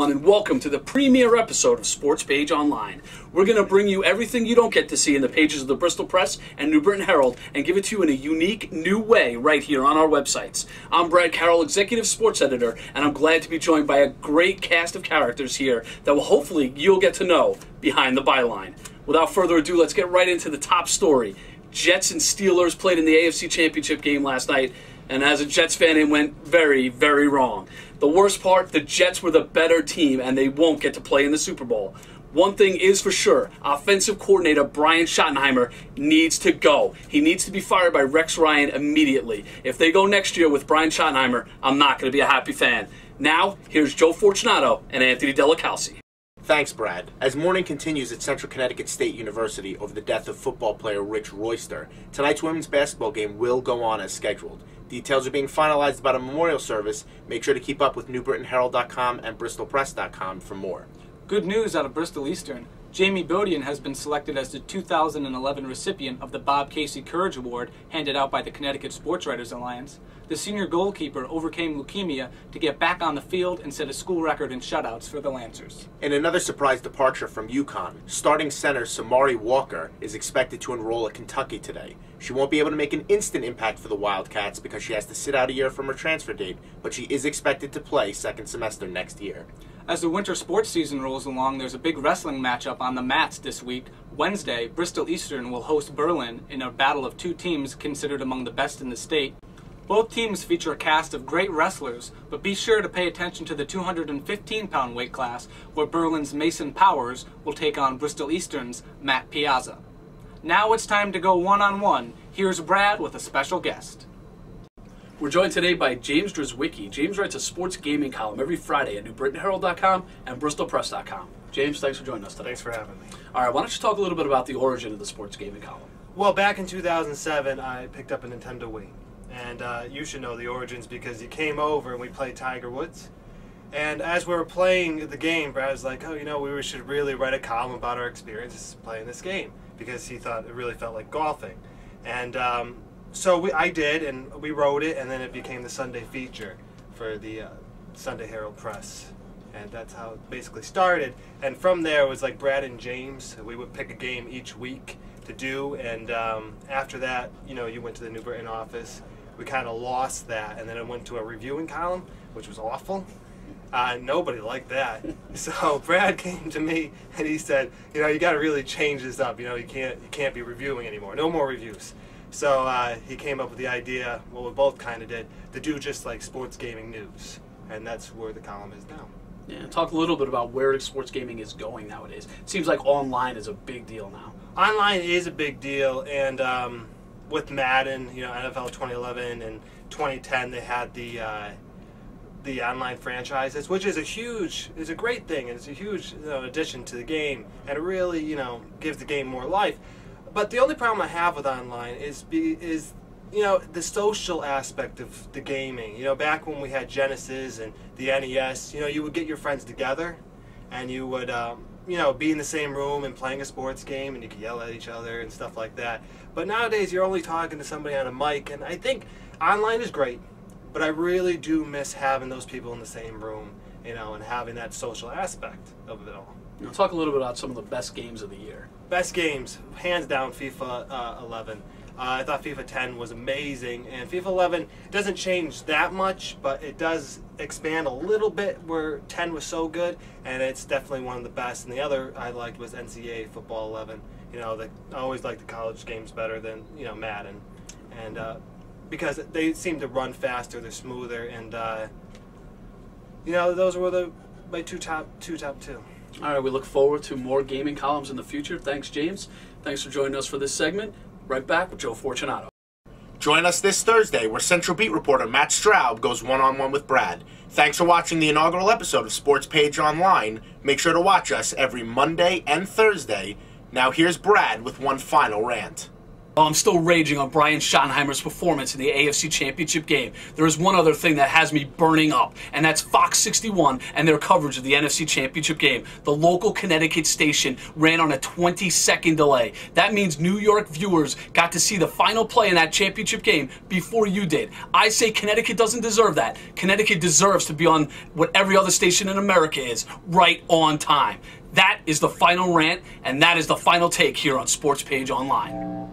everyone, and welcome to the premiere episode of Sports Page Online. We're going to bring you everything you don't get to see in the pages of the Bristol Press and New Britain Herald and give it to you in a unique, new way right here on our websites. I'm Brad Carroll, Executive Sports Editor, and I'm glad to be joined by a great cast of characters here that will hopefully you'll get to know behind the byline. Without further ado, let's get right into the top story. Jets and Steelers played in the AFC Championship game last night, and as a Jets fan, it went very, very wrong. The worst part, the Jets were the better team, and they won't get to play in the Super Bowl. One thing is for sure, offensive coordinator Brian Schottenheimer needs to go. He needs to be fired by Rex Ryan immediately. If they go next year with Brian Schottenheimer, I'm not going to be a happy fan. Now, here's Joe Fortunato and Anthony Delacalci. Thanks, Brad. As mourning continues at Central Connecticut State University over the death of football player RIch Royster, tonight's women's basketball game will go on as scheduled. Details are being finalized about a memorial service. Make sure to keep up with NewBritainHerald.com and BristolPress.com for more. Good news out of Bristol Eastern. Jaime Botteon has been selected as the 2011 recipient of the Bob Casey Courage Award handed out by the Connecticut Sports Writers Alliance. The senior goalkeeper overcame leukemia to get back on the field and set a school record in shutouts for the Lancers. In another surprise departure from UConn, starting center Samari Walker is expected to enroll at Kentucky today. She won't be able to make an instant impact for the Wildcats because she has to sit out a year from her transfer date, but she is expected to play second semester next year. As the winter sports season rolls along, there's a big wrestling matchup on the mats this week. Wednesday, Bristol Eastern will host Berlin in a battle of two teams considered among the best in the state. Both teams feature a cast of great wrestlers, but be sure to pay attention to the 215-pound weight class, where Berlin's Mason Powers will take on Bristol Eastern's Matt Piazza. Now it's time to go one-on-one. Here's Brad with a special guest. We're joined today by James Drzewiecki. James writes a sports gaming column every Friday at NewBritainHerald.com and BristolPress.com. James, thanks for joining us today. Thanks for having me. All right, why don't you talk a little bit about the origin of the sports gaming column? Well, back in 2007, I picked up a Nintendo Wii. And you should know the origins because you came over and we played Tiger Woods. And as we were playing the game, Brad was like, oh, you know, we should really write a column about our experiences playing this game because he thought it really felt like golfing. And so I did, and we wrote it, and then it became the Sunday feature for the Sunday Herald Press. And that's how it basically started. And from there, it was like Brad and James. We would pick a game each week to do. And after that, you know, you went to the New Britain office. We kind of lost that, and then it went to a reviewing column, which was awful. Nobody liked that. So Brad came to me and he said, you know, you got to really change this up. You know, you can't be reviewing anymore. No more reviews. So he came up with the idea, what we both kind of did, to do just like sports gaming news, and that's where the column is now. Yeah, talk a little bit about where sports gaming is going nowadays. It seems like online is a big deal now. Online is a big deal, and with Madden, you know, NFL 2011 and 2010, they had the online franchises, which is a great thing, and it's a huge addition to the game, and it really, you know, gives the game more life. But the only problem I have with online is you know, the social aspect of the gaming. You know, back when we had Genesis and the NES, you know, you would get your friends together, and you would you know, be in the same room and playing a sports game, and you could yell at each other and stuff like that. But nowadays, you're only talking to somebody on a mic, and I think online is great, but I really do miss having those people in the same room, you know, and having that social aspect of it all. Now, talk a little bit about some of the best games of the year. Best games, hands down, FIFA 11. I thought FIFA 10 was amazing, and FIFA 11 doesn't change that much, but it does expand a little bit where 10 was so good, and it's definitely one of the best. And the other I liked was NCAA Football 11. You know, I always like the college games better than, you know, Madden, and because they seem to run faster, they're smoother, and you know, those were my top two. All right, we look forward to more gaming columns in the future. Thanks, James. Thanks for joining us for this segment. Right back with Joe Fortunato. Join us this Thursday where Central Beat reporter Matt Straub goes one-on-one with Brad. Thanks for watching the inaugural episode of Sports Page Online. Make sure to watch us every Monday and Thursday. Now here's Brad with one final rant. While I'm still raging on Brian Schottenheimer's performance in the AFC Championship game, there is one other thing that has me burning up, and that's Fox 61 and their coverage of the NFC Championship game. The local Connecticut station ran on a 20-second delay. That means New York viewers got to see the final play in that championship game before you did. I say Connecticut doesn't deserve that. Connecticut deserves to be on what every other station in America is, right on time. That is the final rant, and that is the final take here on Sports Page Online.